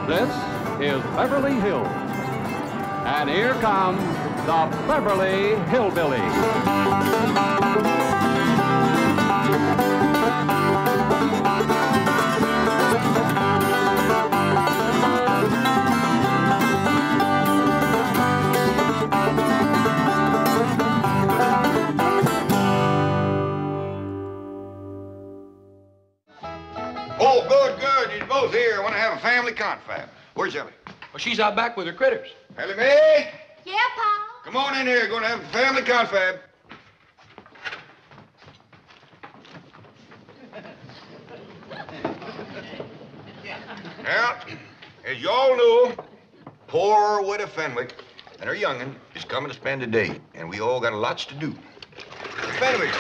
This is Beverly Hills. And here come the Beverly Hillbillies. Oh, good, good. You're both here. I want to have a family confab. Where's Ellie? Well, she's out back with her critters. Ellie Mae? Yeah, Pa? Come on in here. Going to have a family confab. Well, as you all know, poor widow Fenwick and her young'un is coming to spend the day, and we all got lots to do. Fenwick.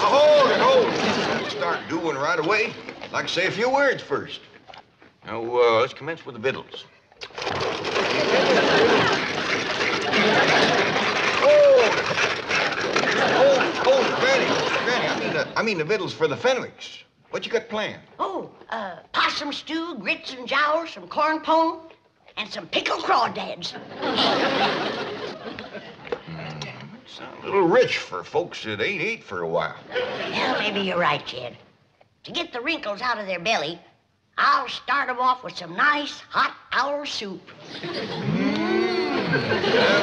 Hold it. Start doing right away. I'd like to say a few words first. Now, let's commence with the victuals. Hold it, Granny. I mean the victuals for the Fenwicks. What you got planned? Oh, possum stew, grits and jowl, some corn pone, and some pickled crawdads. Sound a little rich for folks that ain't ate for a while. Well, maybe you're right, Jed. To get the wrinkles out of their belly, I'll start them off with some nice hot owl soup. That'll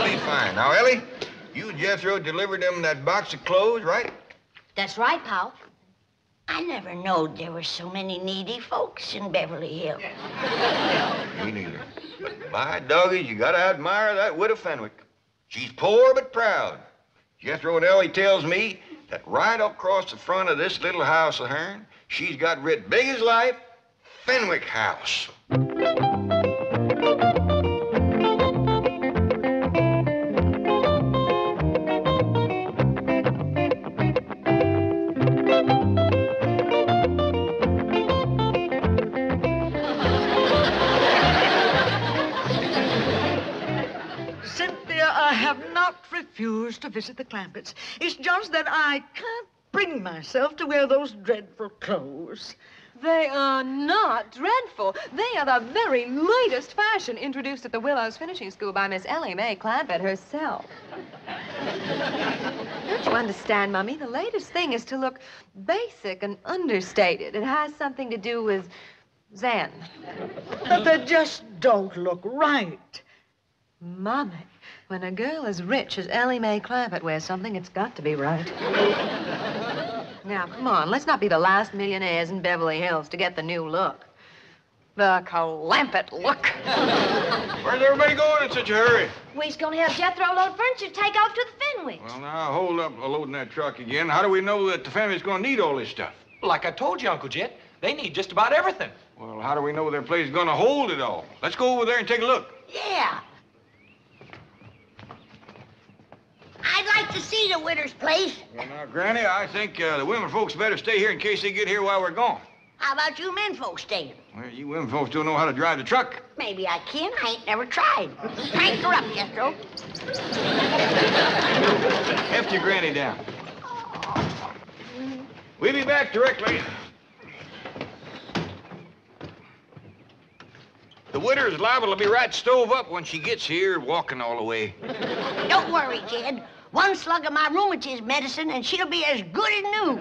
be fine. Now, Ellie, you and Jethro delivered them that box of clothes, right? That's right, Pal. I never knowed there were so many needy folks in Beverly Hills. Me neither. By doggies, you gotta admire that widow Fenwick. She's poor but proud. Jethro and Ellie tells me that right across the front of this little house of hern, she's got writ big as life, Fenwick House. I have not refused to visit the Clampetts. It's just that I can't bring myself to wear those dreadful clothes. They are not dreadful. They are the very latest fashion introduced at the Willows Finishing School by Miss Ellie Mae Clampett herself. Don't you understand, Mummy? The latest thing is to look basic and understated. It has something to do with Zen. But they just don't look right. Mummy, when a girl as rich as Ellie Mae Clampett wears something, it's got to be right. Now, come on, let's not be the last millionaires in Beverly Hills to get the new look. The Clampett look. Where's everybody going in such a hurry? We's gonna have Jethro load furniture to take off to the Fenwicks. Well, now, hold up loading that truck again. How do we know that the family's gonna need all this stuff? Like I told you, Uncle Jet, they need just about everything. Well, how do we know their place is gonna hold it all? Let's go over there and take a look. Yeah. I'd like to see the widow's place. Well, now, Granny, I think the women folks better stay here in case they get here while we're gone. How about you men folks staying? Well, you women folks don't know how to drive the truck. Maybe I can. I ain't never tried. Crank her up, Jethro. Heft your Granny down. We'll be back directly. The widow's liable to be right stove up when she gets here, walking all the way. Don't worry, Jed. One slug of my rheumatism medicine and she'll be as good as new.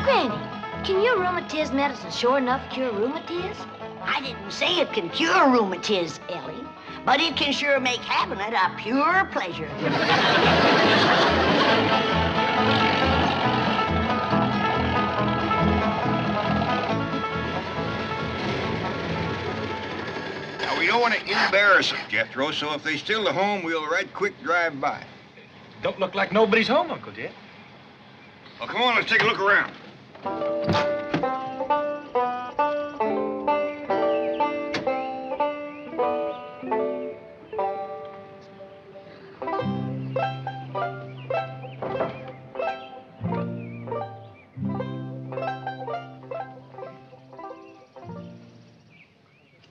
Granny, can your rheumatism medicine sure enough cure rheumatiz? I didn't say it can cure rheumatiz, Ellie, but it can sure make having it a pure pleasure. We don't want to embarrass them, Jethro, so if they still at home, we'll right quick drive by. Don't look like nobody's home, Uncle Jet. Well, come on, let's take a look around.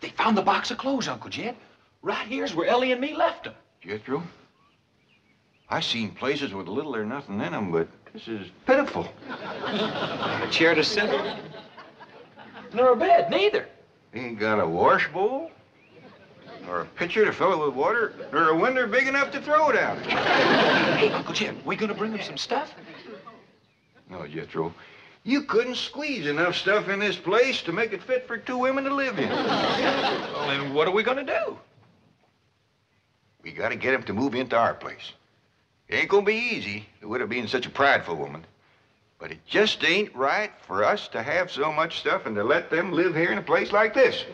They found the box of clothes, Uncle Jet. Right here's where Ellie and me left them. Jethro, I seen places with little or nothing in them, but this is pitiful. A chair to sit in. Nor a bed, neither. Ain't got a wash bowl, or a pitcher to fill it with water, nor a window big enough to throw it out. Hey, Uncle Jed, we gonna bring them some stuff? No, Jethro, you couldn't squeeze enough stuff in this place to make it fit for 2 women to live in. Well, then what are we gonna do? We gotta get him to move into our place. It ain't gonna be easy, the widow being such a prideful woman. But it just ain't right for us to have so much stuff and to let them live here in a place like this.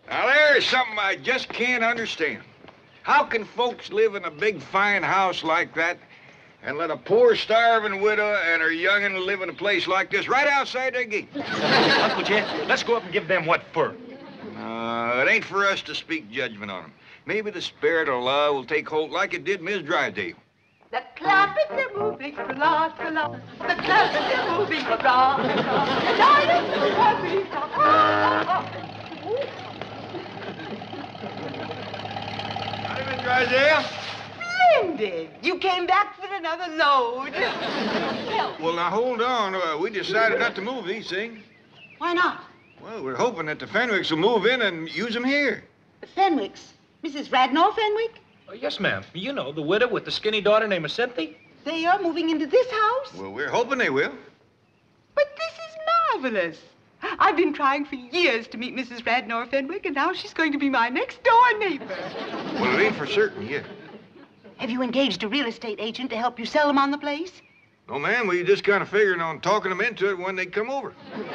Now, there's something I just can't understand. How can folks live in a big, fine house like that and let a poor, starving widow and her young'un live in a place like this right outside their gate? Uncle Jed, let's go up and give them what for. It ain't for us to speak judgment on them. Maybe the spirit of love will take hold like it did Miss Drysdale. The Clampett are moving for la. The Clampett are moving for la. The darling is happy. Hi, Miss Drysdale. Splendid. You came back with another load. Well, now, hold on. We decided not to move these things. Why not? Well, we're hoping that the Fenwicks will move in and use them here. The Fenwicks? Mrs. Radnor Fenwick? Oh, yes, ma'am. You know, the widow with the skinny daughter named Cynthia. They are moving into this house? Well, we're hoping they will. But this is marvelous. I've been trying for years to meet Mrs. Radnor Fenwick, and now she's going to be my next-door neighbor. Well, it ain't for certain yet. Have you engaged a real estate agent to help you sell them on the place? No, ma'am, we just kind of figuring on talking them into it when they come over.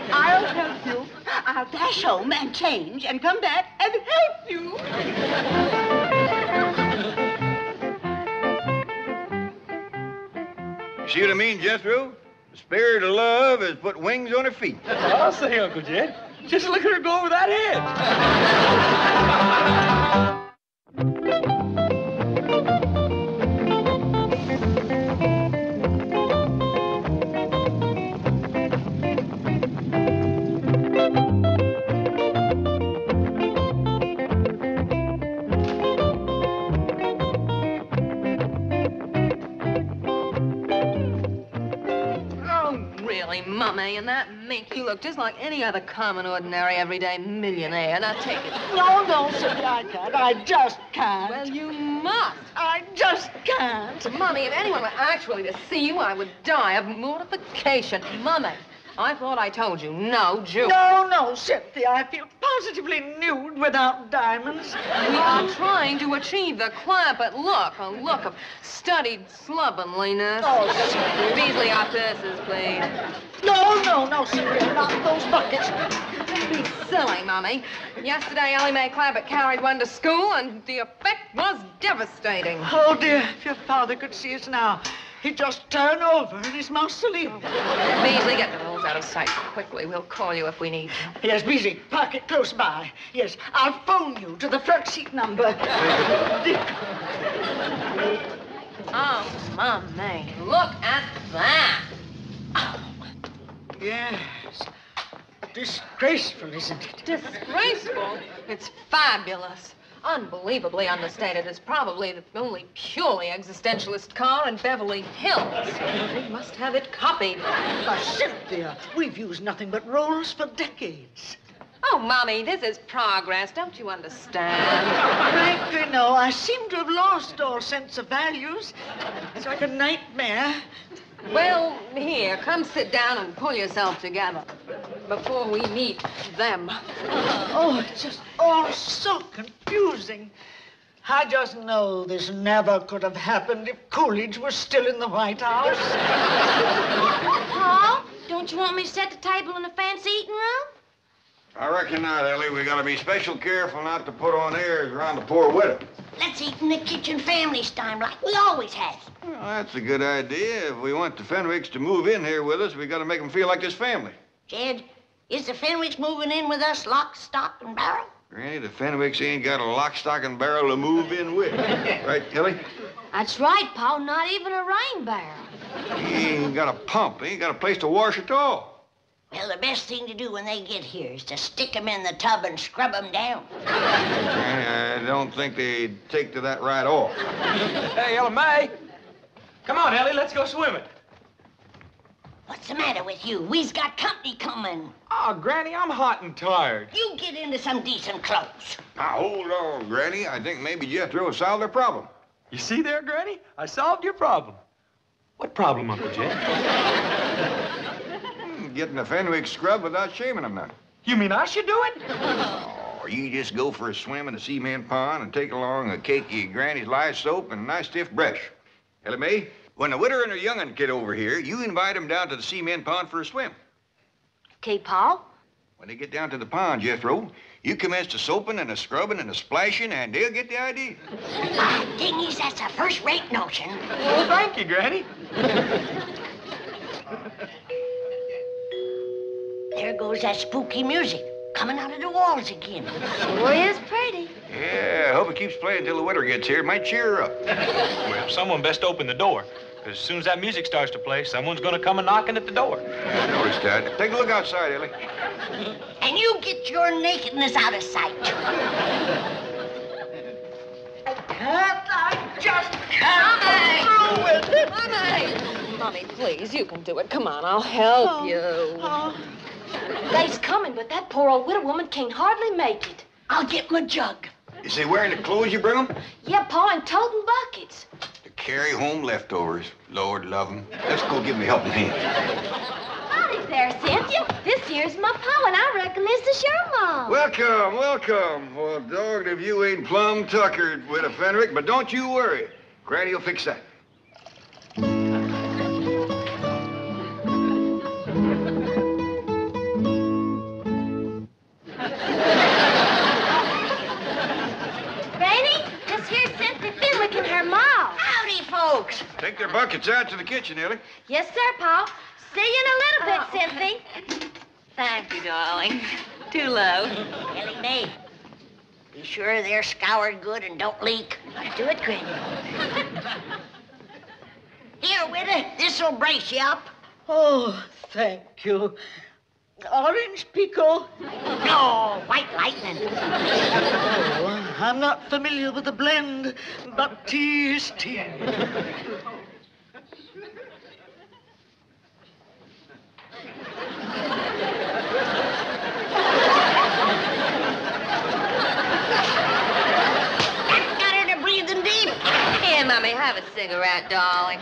I'll help you. I'll dash home and change and come back and help you. You see what I mean, Jethro? The spirit of love has put wings on her feet. That's what I'll say, Uncle Jed. Just look at her go over that hedge. Mummy, and that mink, you look just like any other common, ordinary, everyday millionaire. Now take it. No, Cynthia, I can't. I just can't. Well, you must. I just can't. Mummy, if anyone were actually to see you, I would die of mortification. Mummy, I thought I told you, no jewelry. No, Cynthia, I feel positively nude without diamonds. We are trying to achieve the Clampett look, a look of studied slovenliness. Oh, Cynthia. Beasley, our purses, please. No, Cynthia, not those buckets. Don't be silly, Mummy. Yesterday, Ellie Mae Clampett carried one to school, and the effect was devastating. Oh, dear, if your father could see us now, he'd just turn over in his mausoleum. Beasley, get the rolls out of sight quickly. We'll call you if we need you. Yes, Beasley, park it close by. Yes, I'll phone you to the front seat number. Oh, Mummy, look at that. Yes. Disgraceful, isn't it? Disgraceful? It's fabulous. Unbelievably understated. It's probably the only purely existentialist car in Beverly Hills. They must have it copied. Cynthia, we've used nothing but rolls for decades. Oh, Mommy, this is progress. Don't you understand? Frankly, no. I seem to have lost all sense of values. It's like a nightmare. Well, here, come sit down and pull yourself together before we meet them. Oh, it's just all so confusing. I just know this never could have happened if Coolidge was still in the White House. Pa, don't you want me to set the table in the fancy eating room? I reckon not, Ellie. We gotta be special careful not to put on airs around the poor widow. Let's eat in the kitchen family style like we always have. Well, that's a good idea. If we want the Fenwicks to move in here with us, we gotta make them feel like this family. Jed, is the Fenwicks moving in with us lock, stock, and barrel? Granny, the Fenwicks ain't got a lock, stock, and barrel to move in with. Right, Ellie? That's right, Pa. Not even a rain barrel. He ain't got a pump. He ain't got a place to wash at all. Well, the best thing to do when they get here is to stick them in the tub and scrub them down. I don't think they'd take to that right off. Hey, Ella May. Come on, Ellie, let's go swimming. What's the matter with you? We've got company coming. Oh, Granny, I'm hot and tired. You get into some decent clothes. Now, hold on, Granny. I think maybe Jethro solved their problem. You see there, Granny? I solved your problem. What problem, Uncle Jay? Getting the Fenwick scrub without shaving them none. You mean I should do it? Oh, you just go for a swim in the cement pond and take along a cakey Granny's lye soap and a nice stiff brush. Ella May, when the widow and her young'un get over here, you invite them down to the cement pond for a swim. Okay, Pa? When they get down to the pond, Jethro, you commence the soaping and the scrubbing and the splashing, and they'll get the idea. Ah, dingies, that's a first-rate notion. Well, thank you, Granny. There goes that spooky music coming out of the walls again. Sure is pretty. Yeah, I hope it keeps playing till the widow gets here. It might cheer her up. Well, someone best open the door. Because as soon as that music starts to play, someone's going to come knocking at the door. Yeah, I noticed that. Take a look outside, Ellie. And you get your nakedness out of sight. Can't I just can't through with it? Mommy, please, you can do it. Come on, I'll help you. They's coming, but that poor old widow woman can't hardly make it. I'll get my jug. Is they wearing the clothes you bring them? Yeah, Pa, and toting buckets. To carry home leftovers. Lord love 'em. Let's go give 'em a helping hand. Howdy there, Cynthia. This here's my Pa, and I reckon this is your mom. Welcome, welcome. Well, dogged if you ain't plumb tuckered with a Fenwick, but don't you worry. Granny'll fix that. Granny, this here's Cynthia Fenwick and her mom. Howdy, folks. Take their buckets out to the kitchen, Ellie. Yes, sir, Pa. See you in a little bit, Cynthia. Thank you, darling. Too low. Ellie Mae, be sure they're scoured good and don't leak. Do it, Granny. Here, widow, this'll brace you up. Oh, thank you. Orange pico. No, white lightning. Oh, I'm not familiar with the blend, but tea is tea. That got her to breathing deep. Here, Mommy, have a cigarette, darling.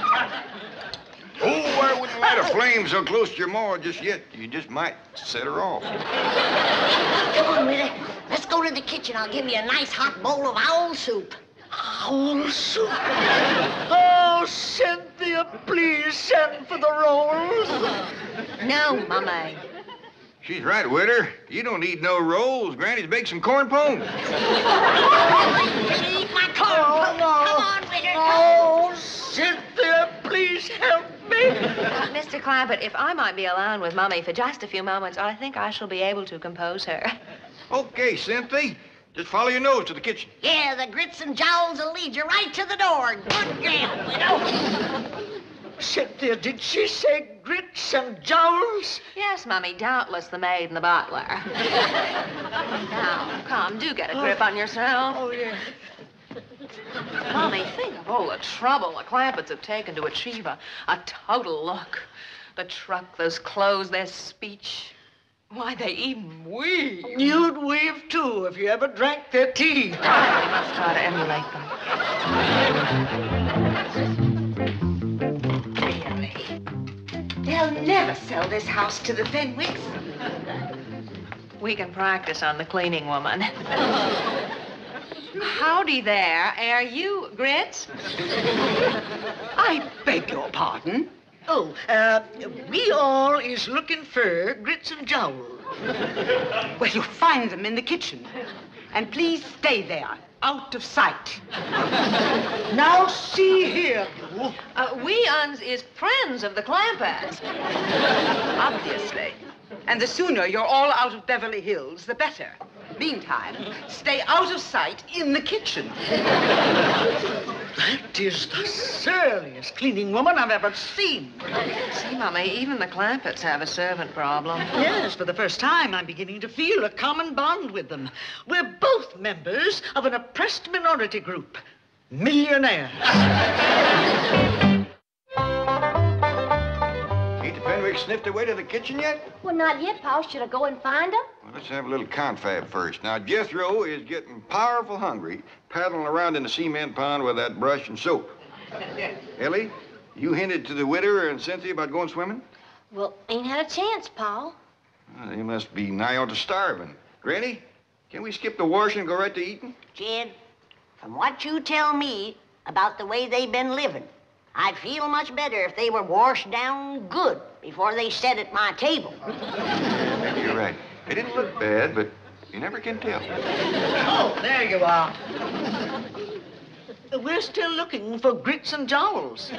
Oh, I wouldn't light a flame so close to your maw just yet. You just might set her off. Come on, widow. Let's go to the kitchen. I'll give you a nice hot bowl of owl soup. Owl soup. Oh, Cynthia, please send for the rolls. No, Mommy. She's right, Witter. You don't need no rolls. Granny's baked some corn pone. Eat my corn. Oh, no. Come on, widow. Oh, Cynthia, please help me. Mr. Clampett, if I might be alone with Mommy for just a few moments, I think I shall be able to compose her. Okay, Cynthia. Just follow your nose to the kitchen. Yeah, the grits and jowls will lead you right to the door. Good girl, widow. Cynthia, did she say grits and jowls? Yes, Mommy, doubtless the maid and the butler. Now, come, do get a grip on yourself. Oh, yeah. Mommy, think of all the trouble the Clampetts have taken to achieve a total look. The truck, those clothes, their speech. Why, they even weave. You'd weave, too, if you ever drank their tea. We must try to emulate them. They'll never sell this house to the Fenwicks. We can practice on the cleaning woman. Howdy there. Are you Grits? I beg your pardon. Oh, we all is looking for grits and jowls. Well, you'll find them in the kitchen. And please stay there, out of sight. Now see here, you. We is friends of the Clampetts. Obviously. And the sooner you're all out of Beverly Hills, the better. Meantime, stay out of sight in the kitchen. That is the surliest cleaning woman I've ever seen. See, Mama, even the Clampetts have a servant problem. Yes, for the first time, I'm beginning to feel a common bond with them. We're both members of an oppressed minority group. Millionaires. Ain't the Fenwick sniffed their way to the kitchen yet? Well, not yet, Pa. Should I go and find them? Well, let's have a little confab first. Now, Jethro is getting powerful hungry, paddling around in the cement pond with that brush and soap. Ellie, you hinted to the widow and Cynthia about going swimming? Well, ain't had a chance, Pa. Well, they must be nigh on to starving. Granny, can we skip the washing and go right to eating? Jed, from what you tell me about the way they've been living, I'd feel much better if they were washed down good before they sat at my table. Maybe you're right. They didn't look bad, but you never can tell. Oh, there you are. We're still looking for grits and jowls.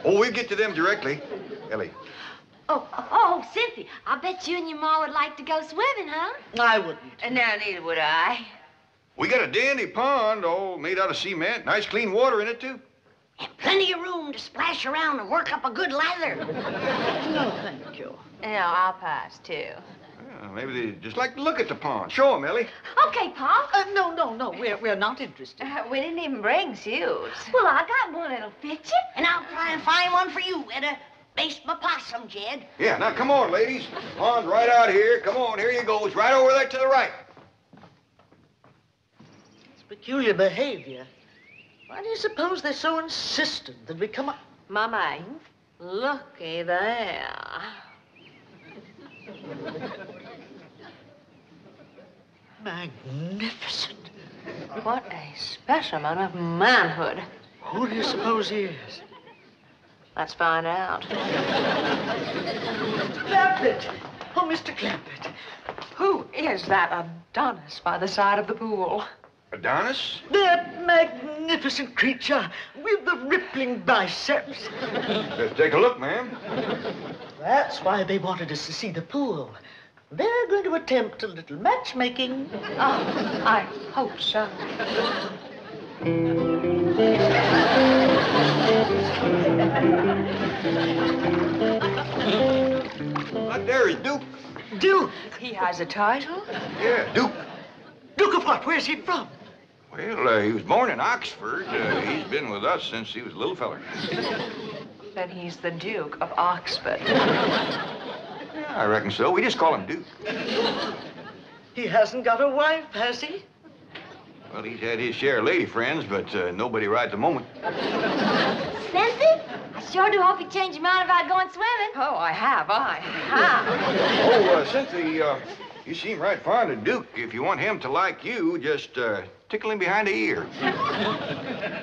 Oh, we'll get to them directly. Ellie. Oh, Cynthia, I bet you and your Ma would like to go swimming, huh? I wouldn't. And now neither would I. We got a dandy pond, all made out of cement. Nice clean water in it, too. And plenty of room to splash around and work up a good lather. No, thank you. No, I'll pass, too. Maybe they just like to look at the pond. Show them, Ellie. Okay, Pa. No. We're not interested. We didn't even bring suits. Well, I got one that'll fit you. And I'll try and find one for you, Etta. Baste my possum, Jed. Yeah, now come on, ladies. Pond's right out here. Come on, here you go. It's right over there to the right. It's peculiar behavior. Why do you suppose they're so insistent that we come up? Mama, looky there. Magnificent. What a specimen of manhood. Who do you suppose he is? Let's find out. Clampett. Oh, Mr. Clampett. Who is that Adonis by the side of the pool? Adonis? That magnificent creature with the rippling biceps. Let's take a look, ma'am. That's why they wanted us to see the pool. They're going to attempt a little matchmaking. Oh, I hope so. Right there is Duke. Duke? He has a title? Yeah, Duke. Duke of what? Where's he from? Well, he was born in Oxford. He's been with us since he was a little feller. Then he's the Duke of Oxford. Yeah, I reckon so. We just call him Duke. He hasn't got a wife, has he? Well, he's had his share of lady friends, but nobody right at the moment. Cynthia, I sure do hope you change your mind about going swimming. Oh, I have. Oh, Cynthia, you seem right fond of Duke. If you want him to like you, just tickle him behind the ear.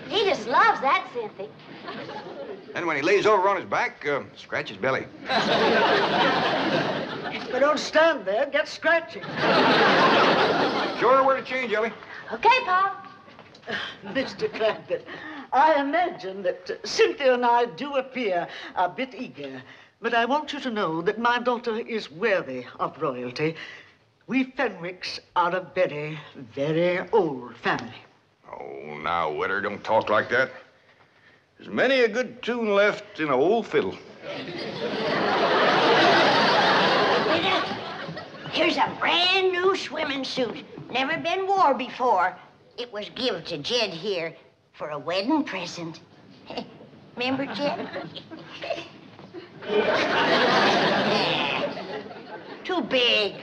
He just loves that, Cynthia. And when he lays over on his back, scratch his belly. But don't stand there. Get scratching. Show her where to change, Ellie. Okay, Pa. Mr. Clampett, I imagine that Cynthia and I do appear a bit eager, but I want you to know that my daughter is worthy of royalty. We Fenwicks are a very, very old family. Oh, now, Witter, don't talk like that. There's many a good tune left in an old fiddle. Here's a brand new swimming suit. Never been wore before. It was give to Jed here for a wedding present. Remember, Jed? Too big.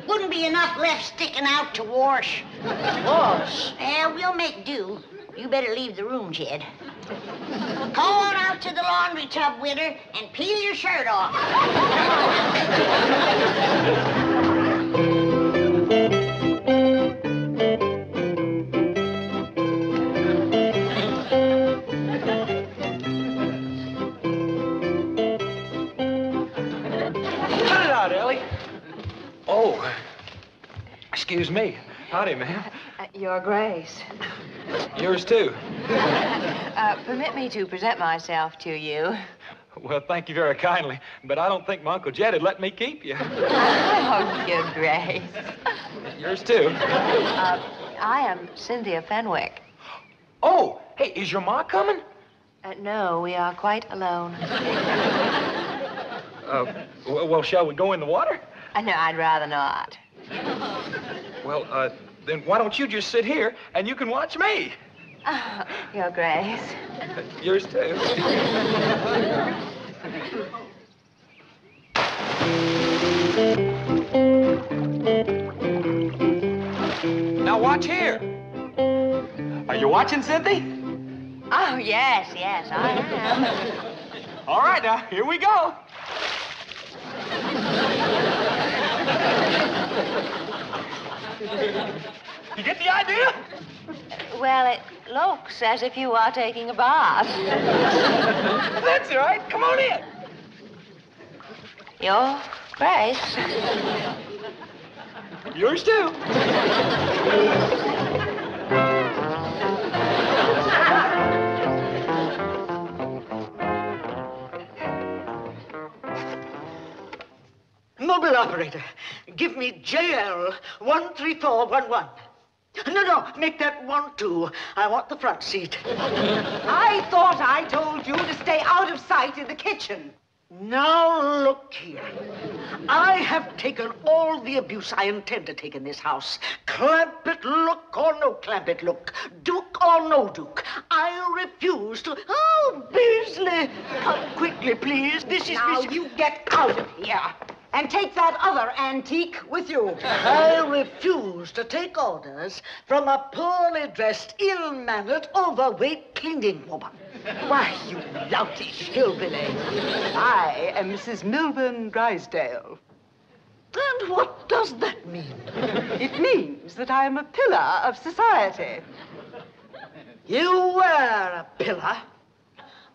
Wouldn't be enough left sticking out to wash. Wash? We'll make do. You better leave the room, Jed. Go on out to the laundry tub, Witter, and peel your shirt off. Cut it out, Ellie. Oh, excuse me. Howdy, ma'am. Your Grace. Yours, too. Permit me to present myself to you. Well, thank you very kindly, but I don't think my Uncle Jed would let me keep you. Oh, Your Grace. Yours, too. I am Cynthia Fenwick. Oh, hey, is your ma coming? No, we are quite alone. Well, shall we go in the water? No, I'd rather not. Well, then why don't you just sit here and you can watch me? Oh, Your Grace. Yours too. Now watch here. Are you watching, Cynthia? Oh, yes, I am. All right, now, here we go. You get the idea? Well, it looks as if you are taking a bath. That's right. Come on in. Your Grace. Yours too. Mobile operator, give me JL 13411. No, make that 12. I want the front seat. I thought I told you to stay out of sight in the kitchen. Now look here. I have taken all the abuse I intend to take in this house. Clampett look or no Clampett look. Duke or no Duke. I refuse to... Oh, Beasley! Come quickly, please. This is... Now you get out of here and take that other antique with you. I refuse to take orders from a poorly dressed, ill-mannered, overweight cleaning woman. Why, you loutish hillbilly. I am Mrs. Milburn Drysdale. And what does that mean? It means that I am a pillar of society. You were a pillar.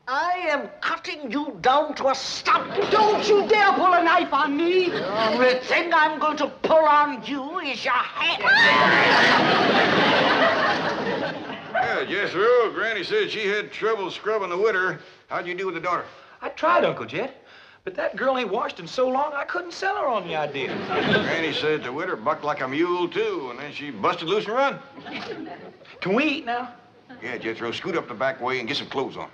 I am cutting you down to a stump. Don't you dare pull a knife on me. The only thing I'm going to pull on you is your head. Yeah, Jethro, Granny said she had trouble scrubbing the witter. How'd you do with the daughter? I tried, Uncle Jed, but that girl ain't washed in so long I couldn't sell her on the idea. Granny said the witter bucked like a mule, too, and then she busted loose and run. Can we eat now? Yeah, Jethro, scoot up the back way and get some clothes on.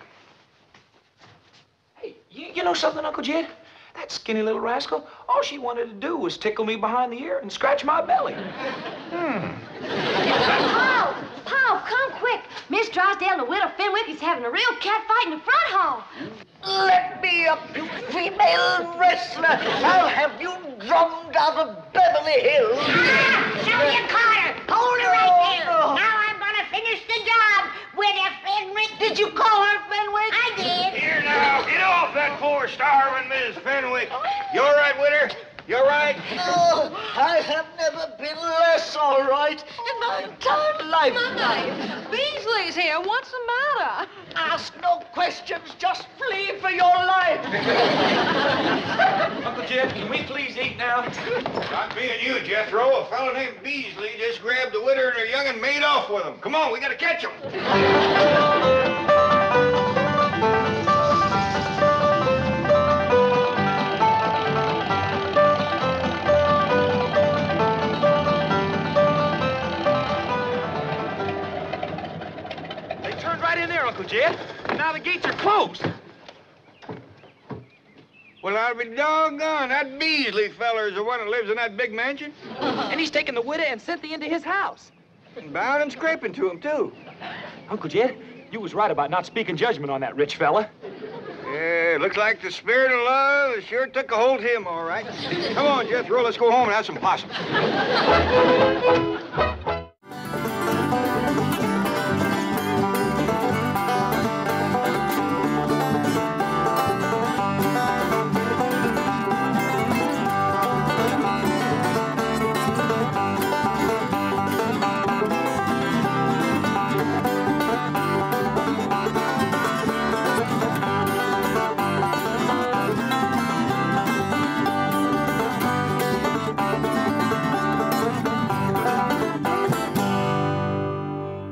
Hey, you know something, Uncle Jed? That skinny little rascal, all she wanted to do was tickle me behind the ear and scratch my belly. Paul, come quick. Miss Drysdale and the widow Fenwick is having a real cat fight in the front hall. Let me up, you female wrestler. I'll have you drummed out of Beverly Hills. Sylvia Carter, hold her right there. No. Now I'm gonna finish the job. Widow Fenwick. Did you call her Fenwick? I did. Here now, get off that poor starving Miss Fenwick. You all right, witter? You all right? Oh, I have never been less all right in my entire life. Beasley's here. What's the matter? Ask no questions, just flee for your life. Uncle Jed, can we please eat now? Not being you, Jethro. A fellow named Beasley just grabbed the witter and her young and made off with him. Come on, we gotta catch him. They turned right in there, Uncle Jed. And now the gates are closed. Well, I'll be doggone. That Beasley feller is the one that lives in that big mansion. And he's taking the widow and Cynthia into his house. And bowing and scraping to him, too. Uncle Jed, you was right about not speaking judgment on that rich fella. Yeah, looks like the spirit of love sure took a hold of him, all right. Come on, Jethro, let's go home and have some possum.